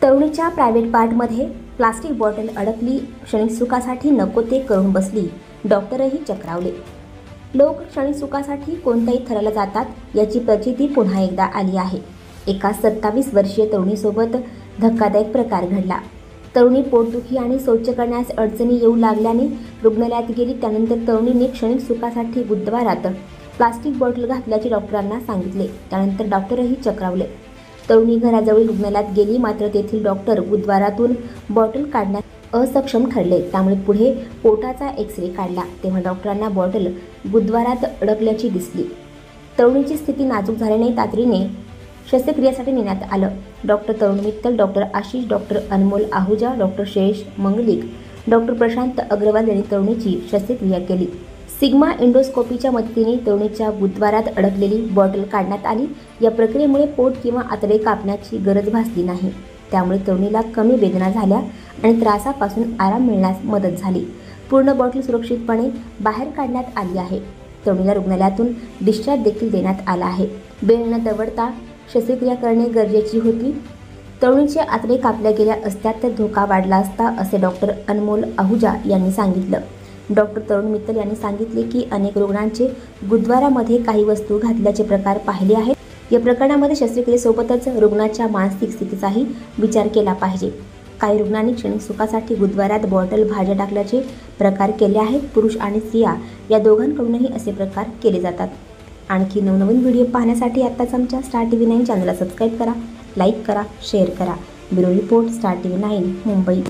तरुणीच्या प्रायव्हेट पार्टमध्ये plastic bottle अडकली, क्षणिक सुखासाठी नको ते करून बसली, डॉक्टरही चक्रावले। लोक क्षणिक सुखासाठी कोणत्याही थराला जातात याची प्रचिती पुन्हा एकदा आली आहे। एका 27 वर्षीय तरुणीसोबत धक्कादायक प्रकार घडला। तरुणी पोटदुखी आणि शौच करण्यास अडचणी येऊ लागल्याने रुग्णालयात गेली। त्यानंतर तरुणीने क्षणिक सुखासाठी बुधवारात प्लास्टिक बॉटल घातल्याचे डॉक्टरांना सांगितले। त्यानंतर डॉक्टरही चक्रावले। तरुणी घराजवळील रुग्णालयात गेली, मात्र तेथील डॉक्टर बुधवारातून बॉटल काढण्यास असक्षम ठरले। त्यामुळे पुढे पोटाचा एक्स-रे काढला, तेव्हा डॉक्टरांना बॉटल बुधवारात अडकल्याची दिसली। तरुणीची स्थिती नाजूक झाल्याने तातडीने शस्त्रक्रियेसाठी नेण्यात आलं। डॉक्टर तरुण मित्तल, डॉक्टर आशिष, डॉक्टर अनमोल आहुजा, डॉक्टर श्रेयश मंगलिक, डॉक्टर प्रशांत अग्रवाल यांनी तरुणीची शस्त्रक्रिया केली। सिग्मा एंडोस्कोपीच्या मदतीने तरुणीच्या बुधवारात अडकलेली बॉटल काढण्यात आली। या प्रक्रियेमुळे पोट किंवा आतडे कापण्याची गरज भासली नाही। त्यामुळे तरुणीला कमी वेदना झाल्या आणि त्रासापासून आराम मिळण्यास मदत झाली। पूर्ण बॉटल सुरक्षितपणे बाहेर काढण्यात आली आहे। तरुणीला रुग्णालयातून डिस्चार्ज देखील देण्यात आला आहे। वेळ न दवडता शस्त्रक्रिया करणे गरजेची होती। तरुणीचे आतडे कापल्या गेल्या असत्या तर धोका वाढला असता, असे डॉक्टर अनमोल आहुजा यांनी सांगितलं। डॉक्टर तरुण मित्तल यांनी सांगितले की अनेक रुग्णांचे बुधवारामध्ये काही वस्तू घातल्याचे प्रकार पाहिले आहेत। या प्रकरणामध्ये शस्त्रक्रियेसोबतच रुग्णाच्या मानसिक स्थितीचाही विचार केला पाहिजे। काही रुग्णांनी क्षणिक सुखासाठी बुधवारात बॉटल भाज्या टाकल्याचे प्रकार केले आहेत। पुरुष आणि स्त्रिया या दोघांकडूनही असे प्रकार केले जातात। आणखी नवनवीन व्हिडिओ पाहण्यासाठी आत्ताच आमच्या स्टार TV 9 चॅनलला सबस्क्राईब करा, लाईक करा, शेअर करा। Bureau report, star TV 9 Mumbai.